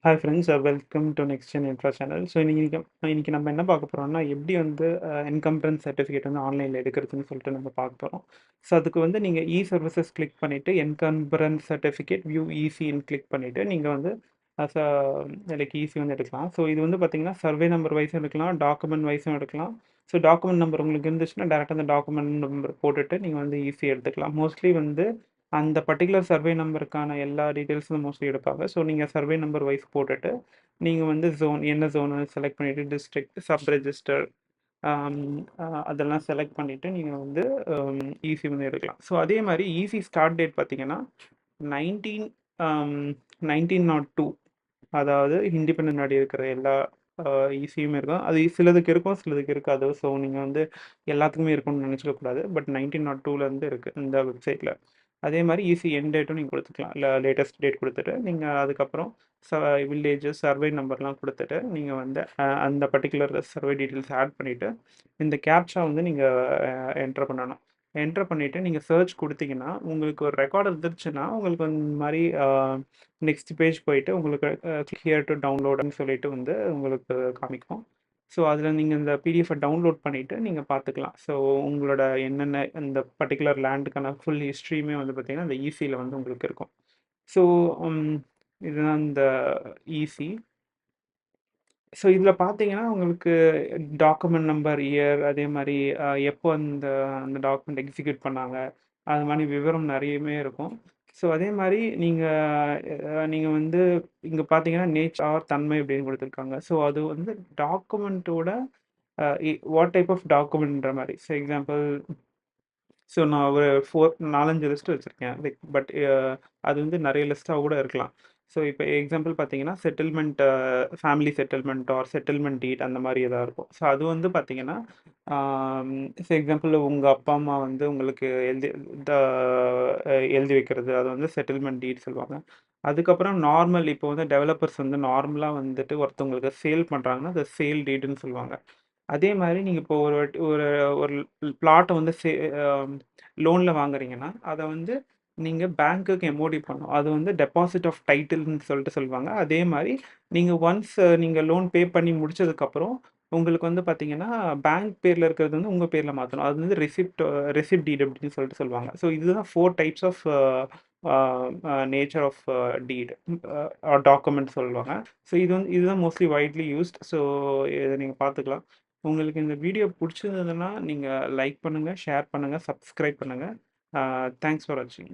Hi friends, welcome to Next Gen Infra channel. So இன்னைக்கு நம்ம என்ன பார்க்க போகிறோம்னா, எப்படி வந்து என்கம்பரன்ஸ் சர்டிஃபிகேட் வந்து ஆன்லைனில் எடுக்கிறதுன்னு சொல்லிட்டு நம்ம பார்க்க போகிறோம். ஸோ அதுக்கு வந்து நீங்கள் இ சர்வீசஸ் கிளிக் பண்ணிவிட்டு என்கம்பரன்ஸ் சர்டிஃபிகேட் வியூ ஈஸின்னு கிளிக் பண்ணிவிட்டு நீங்கள் வந்து அஸ் லைக் ஈஸி வந்து எடுக்கலாம். ஸோ இது வந்து பார்த்தீங்கன்னா சர்வே நம்பர் வைஸும் எடுக்கலாம், டாக்குமெண்ட் வைஸும் எடுக்கலாம். ஸோ டாக்குமெண்ட் நம்பர் உங்களுக்கு இருந்துச்சுன்னா டேரெக்டாக அந்த டாக்குமெண்ட் நம்பர் போட்டுட்டு நீங்கள் வந்து ஈஸி எடுத்துக்கலாம். மோஸ்ட்லி வந்து அந்த பர்ட்டிகுலர் சர்வே நம்பருக்கான எல்லா டீட்டெயில்ஸும் மோஸ்ட்லி எடுப்பாங்க. ஸோ நீங்கள் சர்வே நம்பர் வைஸ் போட்டுட்டு, நீங்கள் வந்து என்ன ஜோன்னு செலக்ட் பண்ணிவிட்டு டிஸ்ட்ரிக்ட், சப் ரெஜிஸ்டர் ஆம், அதெல்லாம் செலக்ட் பண்ணிவிட்டு நீங்கள் வந்து ஈஸி வந்து எடுக்கலாம். ஸோ அதே மாதிரி ஈஸி ஸ்டார்ட் டேட் பார்த்தீங்கன்னா 19 1902, அதாவது இண்டிபெண்டன்ட் நாடு இருக்கிற எல்லா ஈஸியுமே இருக்கும். அது சிலதுக்கு இருக்கும், சிலதுக்கு இருக்காது. ஸோ நீங்கள் வந்து எல்லாத்துக்குமே இருக்கும்னு நினச்சிக்க கூடாது. பட் 1902 இருக்குது இந்த வெப்சைட்டில். அதே மாதிரி ஈஸி எண்ட் டேட்டும் நீங்கள் கொடுத்துக்கலாம். இல்லை லேட்டஸ்ட் டேட் கொடுத்துட்டு நீங்கள் அதுக்கப்புறம் வில்லேஜஸ் சர்வே நம்பர்லாம் கொடுத்துட்டு நீங்கள் வந்து அந்த பர்டிகுலர் சர்வே டீட்டெயில்ஸ் ஆட் பண்ணிவிட்டு இந்த கேப்சா வந்து நீங்கள் என்டர் பண்ணணும். என்டர் பண்ணிவிட்டு நீங்கள் சர்ச் கொடுத்தீங்கன்னா உங்களுக்கு ஒரு ரெக்கார்டு இருந்துச்சுன்னா உங்களுக்கு இந்த மாதிரி நெக்ஸ்ட் பேஜ் போயிட்டு உங்களுக்கு ஹியர் டு டவுன்லோடுன்னு சொல்லிட்டு வந்து உங்களுக்கு காமிக்கும். ஸோ அதில் நீங்கள் இந்த பிடிஎஃபை டவுன்லோட் பண்ணிவிட்டு நீங்கள் பார்த்துக்கலாம். ஸோ உங்களோட என்னென்ன இந்த பர்டிகுலர் லேண்டுக்கான ஃபுல் ஹிஸ்ட்ரியுமே வந்து பார்த்திங்கன்னா இந்த ஈஸியில் வந்து உங்களுக்கு இருக்கும். ஸோ இதுதான் இந்த ஈஸி. ஸோ இதில் பார்த்தீங்கன்னா உங்களுக்கு டாக்குமெண்ட் நம்பர், இயர், அதே மாதிரி எப்போ அந்த அந்த டாக்குமெண்ட் எக்ஸிக்யூட் பண்ணாங்க, அது மாதிரி விவரம் நிறையவே இருக்கும். ஸோ அதே மாதிரி நீங்கள் வந்து இங்கே பார்த்தீங்கன்னா நேச்சர் தன்மை அப்படின்னு கொடுத்துருக்காங்க. ஸோ அது வந்து டாக்குமெண்ட்டோட வாட் டைப் ஆஃப் டாக்குமெண்ட்ன்ற மாதிரி. ஸோ எக்ஸாம்பிள், ஸோ நான் ஒரு 4-5 லிஸ்ட் வச்சுருக்கேன். பட் அது வந்து நிறைய லிஸ்ட்டாக கூட இருக்கலாம். ஸோ இப்போ எக்ஸாம்பிள் பார்த்தீங்கன்னா settlement, family settlement or settlement deed அந்த மாதிரி எதாவது இருக்கும். ஸோ அது வந்து பார்த்தீங்கன்னா ஸோ எக்ஸாம்பிள் உங்கள் அப்பா அம்மா வந்து உங்களுக்கு எழுதி வைக்கிறது, அது வந்து செட்டில்மெண்ட் டீட் சொல்லுவாங்க. அதுக்கப்புறம் நார்மல் இப்போ வந்து டெவலப்பர்ஸ் வந்து நார்மலாக வந்துட்டு ஒருத்தவங்களுக்கு சேல் பண்ணுறாங்கன்னா அது சேல் டீடுன்னு சொல்லுவாங்க. அதே மாதிரி நீங்கள் இப்போ ஒரு வாட்டி ஒரு ஒரு பிளாட்டை வந்து லோனில் வாங்குறீங்கன்னா அதை வந்து நீங்கள் பேங்க்குக்கு எம்ஓடி பண்ணணும். அது வந்து டெபாசிட் ஆஃப் டைட்டில்னு சொல்லிட்டு சொல்லுவாங்க. அதே மாதிரி நீங்கள் ஒன்ஸ் நீங்கள் லோன் பே பண்ணி முடிச்சதுக்கப்புறம் உங்களுக்கு வந்து பார்த்தீங்கன்னா பேங்க் பேரில் இருக்கிறது வந்து உங்கள் பேரில் மாற்றணும். அது வந்து ரெசிப்ட் டீட் அப்படின்னு சொல்லிட்டு சொல்லுவாங்க. ஸோ இதுதான் 4 types of nature of deed document சொல்லுவாங்க. ஸோ இதுதான் மோஸ்ட்லி வைட்லி யூஸ்ட். ஸோ இதை நீங்கள் பார்த்துக்கலாம். உங்களுக்கு இந்த வீடியோ பிடிச்சிருந்ததுன்னா நீங்கள் லைக் பண்ணுங்கள், ஷேர் பண்ணுங்கள், சப்ஸ்கிரைப் பண்ணுங்கள். தேங்க்ஸ் ஃபார் வாட்சிங்.